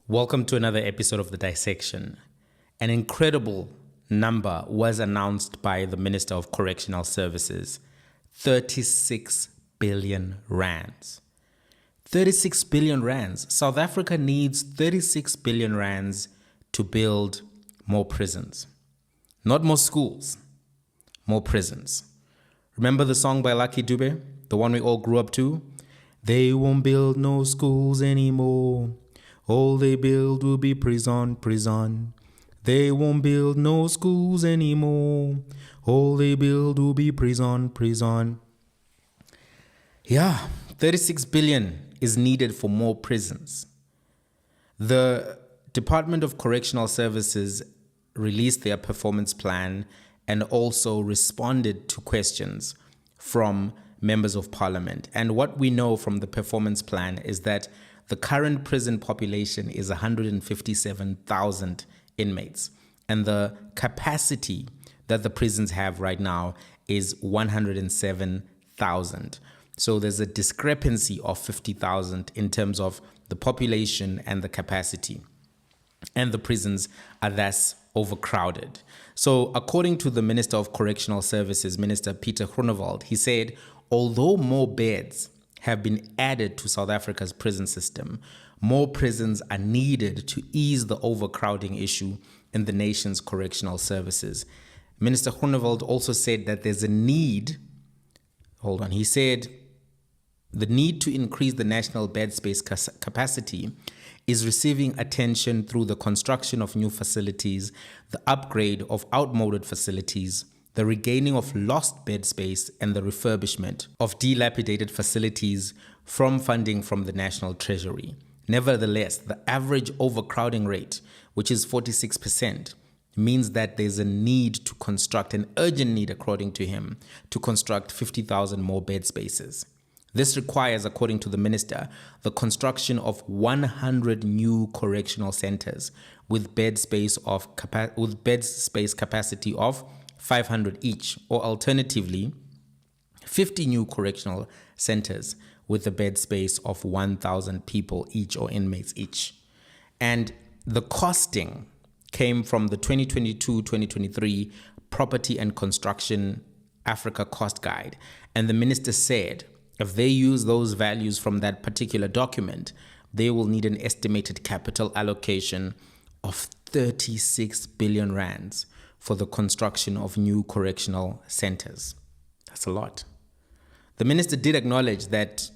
Welcome to another episode of The Dissection. An incredible number was announced by the Minister of Correctional Services. 36 billion rands. 36 billion rands. South Africa needs 36 billion rands to build more prisons. Not more schools, more prisons. Remember the song by Lucky Dube? The one we all grew up to? They won't build no schools anymore. All they build will be prison. They won't build no schools anymore. All they build will be prison. Yeah, 36 billion is needed for more prisons. The Department of Correctional Services released their performance plan and also responded to questions from members of parliament. And what we know from the performance plan is that the current prison population is 157,000 inmates, and the capacity that the prisons have right now is 107,000. So there's a discrepancy of 50,000 in terms of the population and the capacity, and the prisons are thus overcrowded. So according to the Minister of Correctional Services, Minister Pieter, he said, although more beds have been added to South Africa's prison system, more prisons are needed to ease the overcrowding issue in the nation's correctional services. Minister Groenewald also said that there's a need, he said the need to increase the national bed space capacity is receiving attention through the construction of new facilities, the upgrade of outmoded facilities, the regaining of lost bed space, and the refurbishment of dilapidated facilities from funding from the National Treasury. Nevertheless, the average overcrowding rate, which is 46%, means that there's a need to construct, an urgent need according to him, to construct 50,000 more bed spaces. This requires, according to the minister, the construction of 100 new correctional centers with bed space capacity of 500 each, or alternatively, 50 new correctional centers with a bed space of 1,000 people each, or inmates each. And the costing came from the 2022-2023 Property and Construction Africa Cost Guide. And the minister said, if they use those values from that particular document, they will need an estimated capital allocation of 36 billion rands for the construction of new correctional centers. That's a lot. The minister did acknowledge that,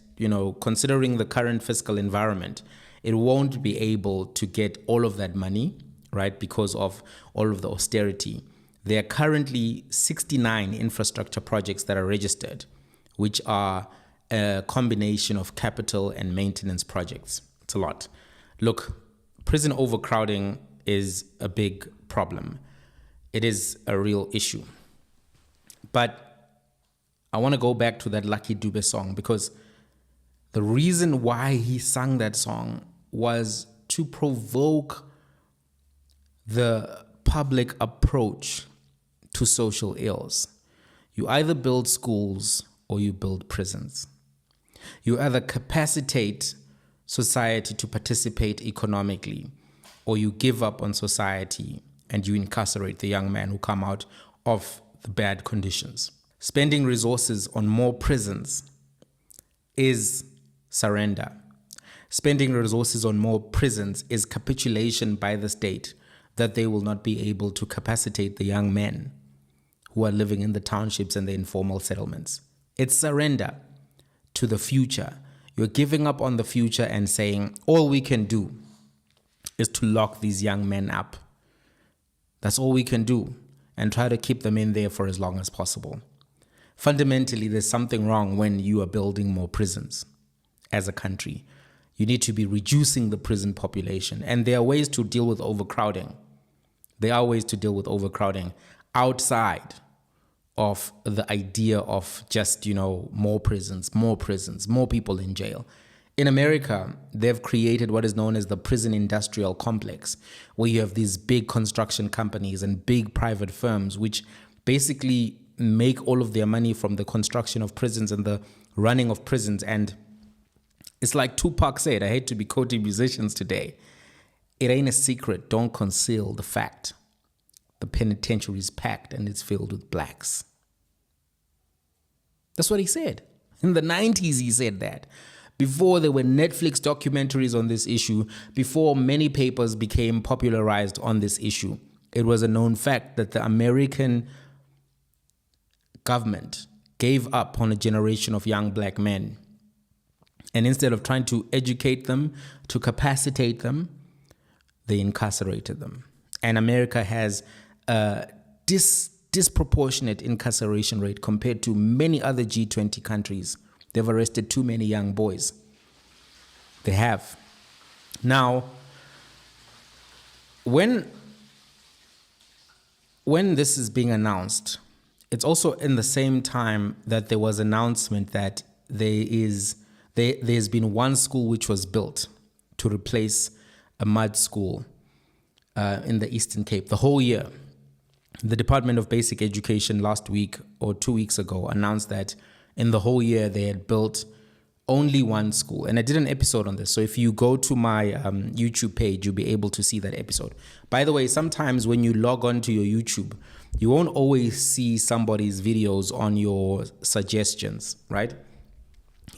considering the current fiscal environment, it won't be able to get all of that money, right, because of all of the austerity. There are currently 69 infrastructure projects that are registered, which are a combination of capital and maintenance projects. It's a lot. Look, prison overcrowding is a big problem. It is a real issue. But I want to go back to that Lucky Dube song, because the reason why he sang that song was to provoke the public approach to social ills. You either build schools or you build prisons. You either capacitate society to participate economically, or you give up on society and you incarcerate the young men who come out of the bad conditions. Spending resources on more prisons is surrender. Spending resources on more prisons is capitulation by the state that they will not be able to capacitate the young men who are living in the townships and the informal settlements. It's surrender to the future. You're giving up on the future and saying, all we can do is to lock these young men up. That's all we can do, and try to keep them in there for as long as possible. Fundamentally, there's something wrong when you are building more prisons as a country. You need to be reducing the prison population, and there are ways to deal with overcrowding. There are ways to deal with overcrowding outside of the idea of just, more prisons, more people in jail. In America, they've created what is known as the prison industrial complex, where you have these big construction companies and big private firms which basically make all of their money from the construction of prisons and the running of prisons. And it's like Tupac said, I hate to be quoting musicians today, It ain't a secret. Don't conceal the fact. The penitentiary is packed and it's filled with blacks. That's what he said. In the 90s, he said that. Before there were Netflix documentaries on this issue, before many papers became popularized on this issue, it was a known fact that the American government gave up on a generation of young black men. And instead of trying to educate them, to capacitate them, they incarcerated them. And America has a disproportionate incarceration rate compared to many other G20 countries. They've arrested too many young boys. They have. Now, when this is being announced, it's also in the same time that there was announcement that there's been one school which was built to replace a mud school in the Eastern Cape the whole year. The Department of Basic Education last week or 2 weeks ago announced that in the whole year they had built only one school. And I did an episode on this. So if you go to my YouTube page, you'll be able to see that episode. By the way, sometimes when you log on to your YouTube, you won't always see somebody's videos on your suggestions, right?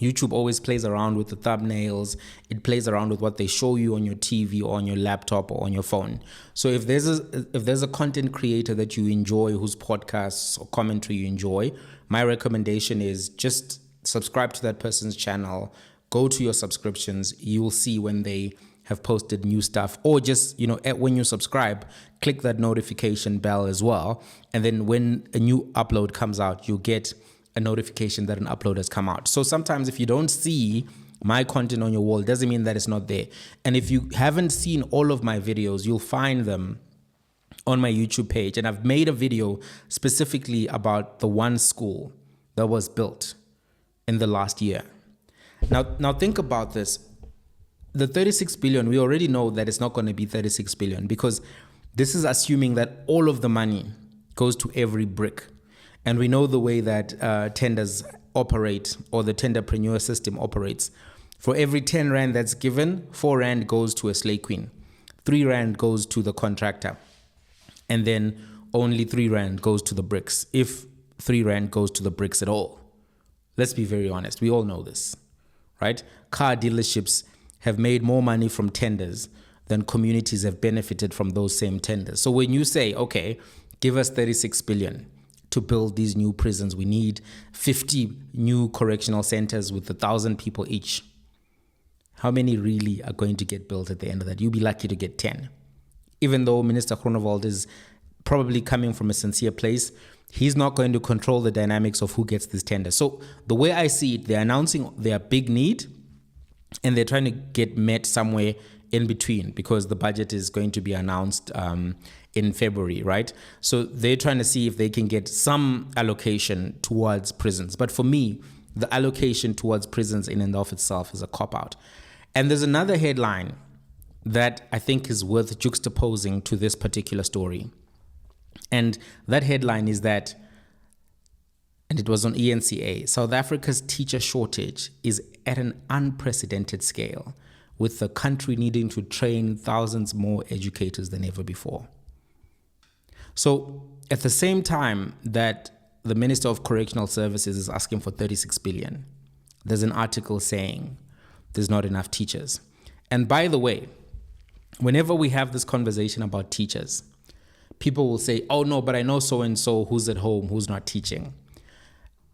YouTube always plays around with the thumbnails. It plays around with what they show you on your TV or on your laptop or on your phone. So if there's a content creator that you enjoy, whose podcasts or commentary you enjoy, my recommendation is just subscribe to that person's channel, go to your subscriptions. You'll see when they have posted new stuff, or just, when you subscribe, click that notification bell as well. And then when a new upload comes out, you'll get a notification that an upload has come out. So sometimes if you don't see my content on your wall, it doesn't mean that it's not there. And if you haven't seen all of my videos, you'll find them on my YouTube page. And I've made a video specifically about the one school that was built in the last year. Now think about this. The 36 billion, we already know that it's not going to be 36 billion because this is assuming that all of the money goes to every brick. And we know the way that tenders operate, or the tenderpreneur system operates. For every 10 rand that's given, 4 rand goes to a slay queen, 3 rand goes to the contractor, and then only 3 rand goes to the bricks, if 3 rand goes to the bricks at all. Let's be very honest. We all know this, right? Car dealerships have made more money from tenders than communities have benefited from those same tenders. So when you say, okay, give us 36 billion to build these new prisons, we need 50 new correctional centers with 1,000 people each. How many really are going to get built at the end of that? You'll be lucky to get 10. Even though Minister Groenewald is probably coming from a sincere place, he's not going to control the dynamics of who gets this tender. So the way I see it, they're announcing their big need and they're trying to get met somewhere in between because the budget is going to be announced in February, right? So they're trying to see if they can get some allocation towards prisons. But for me, the allocation towards prisons in and of itself is a cop-out. And there's another headline that I think is worth juxtaposing to this particular story. And that headline is that, and it was on ENCA, South Africa's teacher shortage is at an unprecedented scale, with the country needing to train thousands more educators than ever before. So at the same time that the Minister of Correctional Services is asking for 36 billion, there's an article saying there's not enough teachers. And by the way, whenever we have this conversation about teachers, people will say, oh no, but I know so-and-so who's at home, who's not teaching.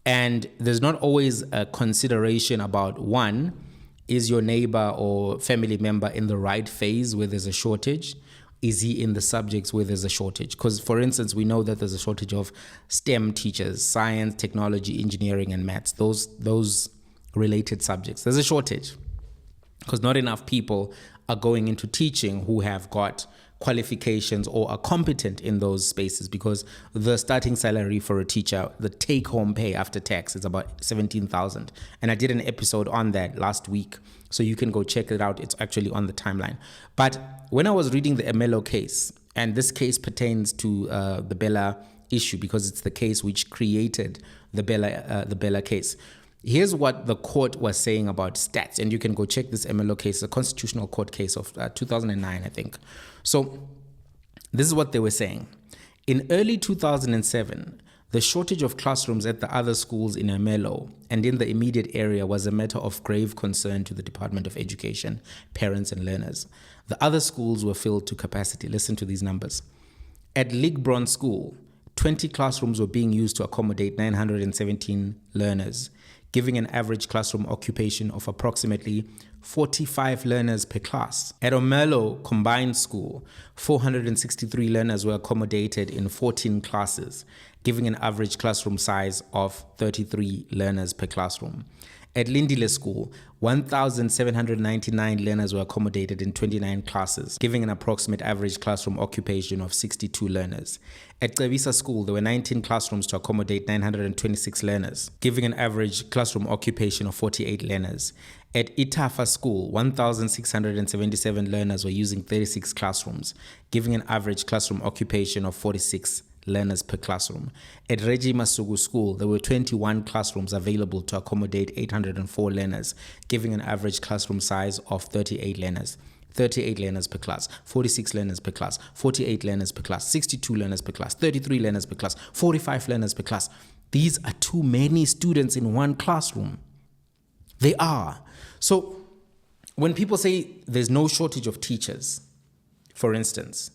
And there's not always a consideration about, one, is your neighbor or family member in the right phase where there's a shortage? Is he in the subjects where there's a shortage? Because, for instance, we know that there's a shortage of STEM teachers, science, technology, engineering, and maths, those related subjects. There's a shortage because not enough people are going into teaching who have got qualifications or are competent in those spaces, because the starting salary for a teacher, the take-home pay after tax, is about 17,000. And I did an episode on that last week, so you can go check it out. It's actually on the timeline. But when I was reading the Emelo case, and this case pertains to the Bella issue because it's the case which created the Bella case. Here's what the court was saying about stats, and you can go check this MLO case, a constitutional court case of 2009, I think. So this is what they were saying. In early 2007, the shortage of classrooms at the other schools in Ermelo and in the immediate area was a matter of grave concern to the Department of Education, parents, and learners. The other schools were filled to capacity. Listen to these numbers. At Ligbron School, 20 classrooms were being used to accommodate 917 learners, giving an average classroom occupation of approximately 45 learners per class. At Omelo Combined School, 463 learners were accommodated in 14 classes, giving an average classroom size of 33 learners per classroom. At Lindile School, 1,799 learners were accommodated in 29 classes, giving an approximate average classroom occupation of 62 learners. At Cebisa School, there were 19 classrooms to accommodate 926 learners, giving an average classroom occupation of 48 learners. At Itafa School, 1,677 learners were using 36 classrooms, giving an average classroom occupation of 46 learners per classroom. At Regi Masugu School, there were 21 classrooms available to accommodate 804 learners, giving an average classroom size of 38 learners. 38 learners per class, 46 learners per class, 48 learners per class, 62 learners per class, 33 learners per class, 45 learners per class. These are too many students in one classroom. They are. So when people say there's no shortage of teachers, for instance,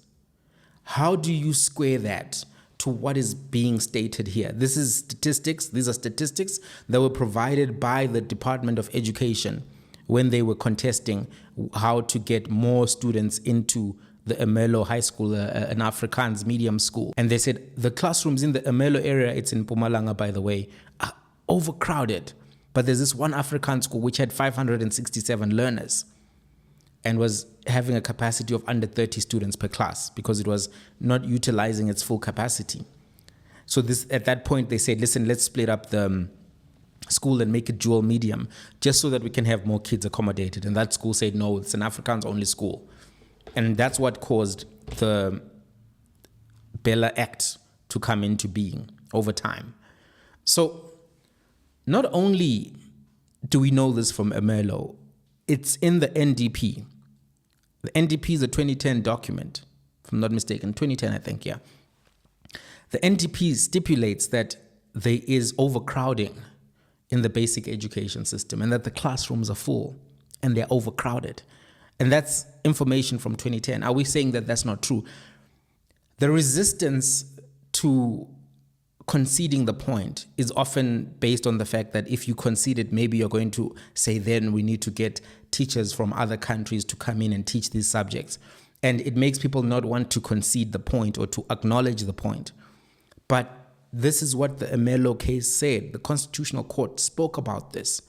how do you square that to what is being stated here? This is statistics. These are statistics that were provided by the Department of Education when they were contesting how to get more students into the Ermelo High School, an Afrikaans medium school. And they said the classrooms in the Ermelo area, it's in Mpumalanga, by the way, are overcrowded. But there's this one Afrikaans school which had 567 learners and was having a capacity of under 30 students per class because it was not utilizing its full capacity. So this, at that point, they said, listen, let's split up the school and make it dual medium just so that we can have more kids accommodated. And that school said, no, it's an Afrikaans only school. And that's what caused the Bella Act to come into being over time. So not only do we know this from Ermelo, it's in the NDP. The NDP is a 2010 document, if I'm not mistaken, 2010, I think, yeah. The NDP stipulates that there is overcrowding in the basic education system and that the classrooms are full and they're overcrowded. And that's information from 2010. Are we saying that that's not true? The resistance to conceding the point is often based on the fact that if you concede it, maybe you're going to say then we need to get teachers from other countries to come in and teach these subjects. And it makes people not want to concede the point or to acknowledge the point. But this is what the Ermelo case said. The Constitutional Court spoke about this.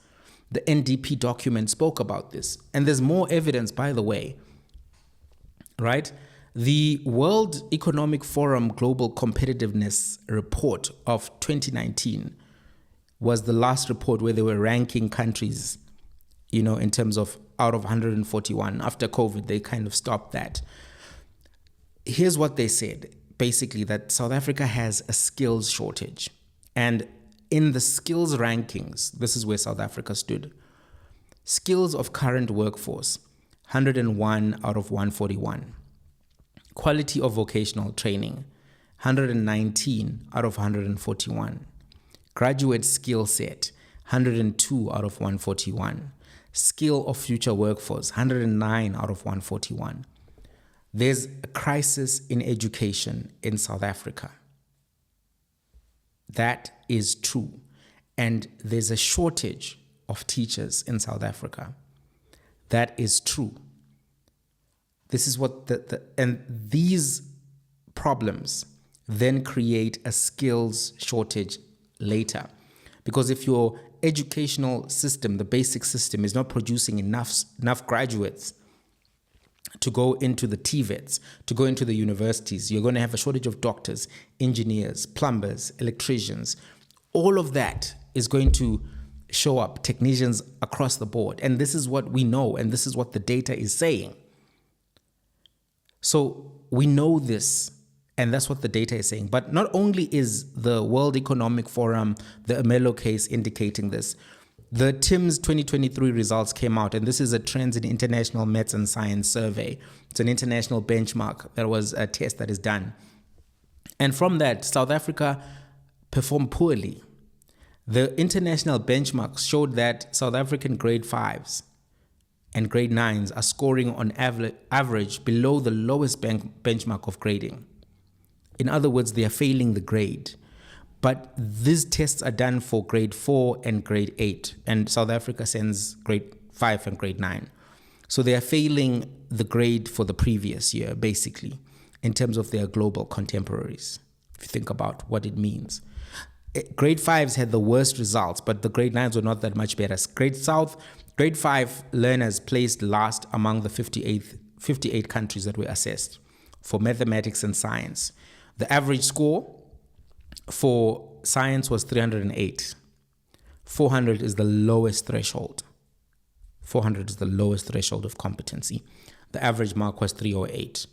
The NDP document spoke about this. And there's more evidence, by the way, right? The World Economic Forum Global Competitiveness Report of 2019 was the last report where they were ranking countries, you know, in terms of out of 141. After COVID, they kind of stopped that. Here's what they said, basically, that South Africa has a skills shortage. And in the skills rankings, this is where South Africa stood. Skills of current workforce, 101 out of 141. Quality of vocational training, 119 out of 141. Graduate skill set, 102 out of 141. Skill of future workforce, 109 out of 141. There's a crisis in education in South Africa. That is true. And there's a shortage of teachers in South Africa. That is true. This is what and these problems then create a skills shortage later. Because if your educational system, the basic system, is not producing enough graduates to go into the TVETs, to go into the universities, you're going to have a shortage of doctors, engineers, plumbers, electricians. All of that is going to show up, technicians across the board. And this is what we know, and this is what the data is saying. So we know this, and that's what the data is saying. But not only is the World Economic Forum, the Ermelo case, indicating this, The TIMS 2023 results came out, and this is a Trends in International Maths and Science survey. It's an international benchmark. That was a test that is done. And from that, South Africa performed poorly. The international benchmarks showed that South African grade 5s and grade 9s are scoring on average below the lowest benchmark of grading. In other words, they are failing the grade. But these tests are done for grade 4 and grade 8, and South Africa sends grade 5 and grade 9. So they are failing the grade for the previous year, basically, in terms of their global contemporaries, if you think about what it means. Grade 5s had the worst results, but the grade 9s were not that much better. Grade 5 learners placed last among the 58 countries that were assessed for mathematics and science. The average score for science was 308. 400 is the lowest threshold. 400 is the lowest threshold of competency. The average mark was 308.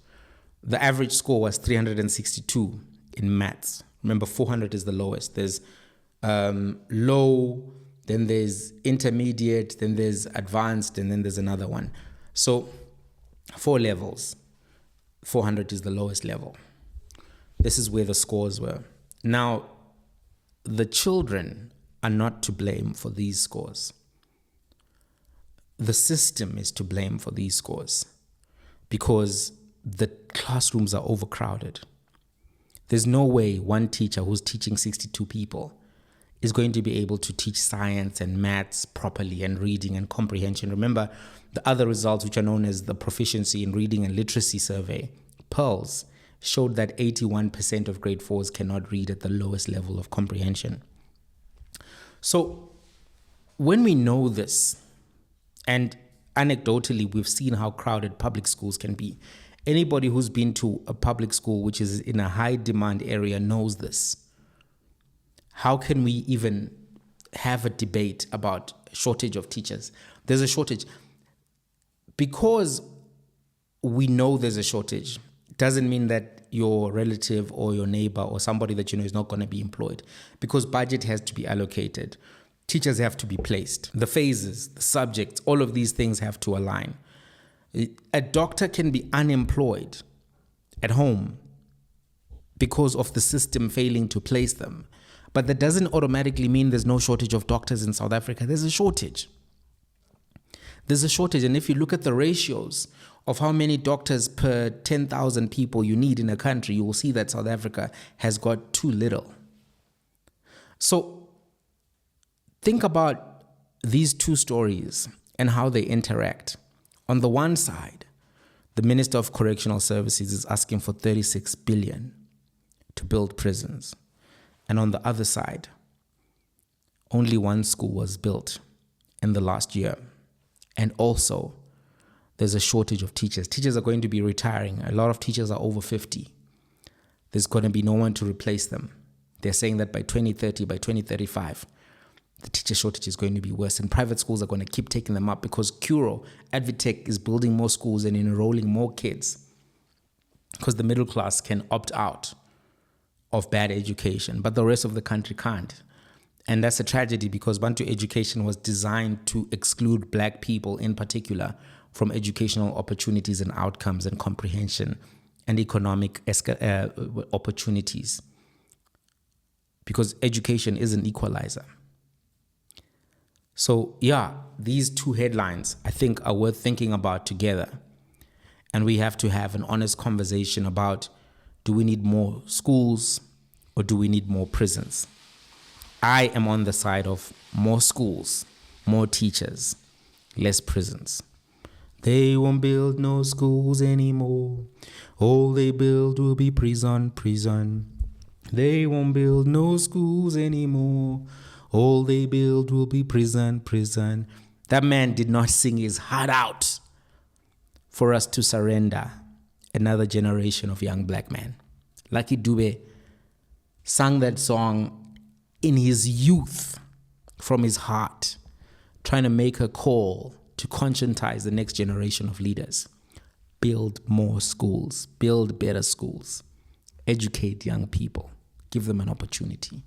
The average score was 362 in maths. Remember, 400 is the lowest. There's low, then there's intermediate, then there's advanced, and then there's another one. So 4 levels. 400 is the lowest level. This is where the scores were. Now, the children are not to blame for these scores. The system is to blame for these scores because the classrooms are overcrowded. There's no way one teacher who's teaching 62 people is going to be able to teach science and maths properly and reading and comprehension. Remember, the other results, which are known as the Proficiency in Reading and Literacy Survey, PEARLS, showed that 81% of grade 4s cannot read at the lowest level of comprehension. So when we know this, and anecdotally, we've seen how crowded public schools can be. Anybody who's been to a public school which is in a high demand area knows this. How can we even have a debate about shortage of teachers? There's a shortage. Because we know there's a shortage, doesn't mean that your relative or your neighbor or somebody that you know is not going to be employed, because budget has to be allocated. Teachers have to be placed. The phases, the subjects, all of these things have to align. A doctor can be unemployed at home because of the system failing to place them. But that doesn't automatically mean there's no shortage of doctors in South Africa. There's a shortage. There's a shortage. And if you look at the ratios of how many doctors per 10,000 people you need in a country, you will see that South Africa has got too little. So think about these two stories and how they interact. On the one side, the Minister of Correctional Services is asking for 36 billion to build prisons. And on the other side, only one school was built in the last year. And also, there's a shortage of teachers. Teachers are going to be retiring. A lot of teachers are over 50. There's going to be no one to replace them. They're saying that by 2030, by 2035, the teacher shortage is going to be worse. And private schools are going to keep taking them up because Curo, Advitech, is building more schools and enrolling more kids because the middle class can opt out of bad education, but the rest of the country can't. And that's a tragedy because Bantu education was designed to exclude black people in particular from educational opportunities and outcomes and comprehension and economic opportunities, because education is an equalizer. So yeah, these two headlines I think are worth thinking about together. And we have to have an honest conversation about, do we need more schools or do we need more prisons? I am on the side of more schools, more teachers, less prisons. They won't build no schools anymore. All they build will be prison. They won't build no schools anymore. All they build will be prison. That man did not sing his heart out for us to surrender another generation of young black men. Lucky Dube sang that song in his youth, from his heart, trying to make a call to conscientize the next generation of leaders. Build more schools, build better schools, educate young people, give them an opportunity.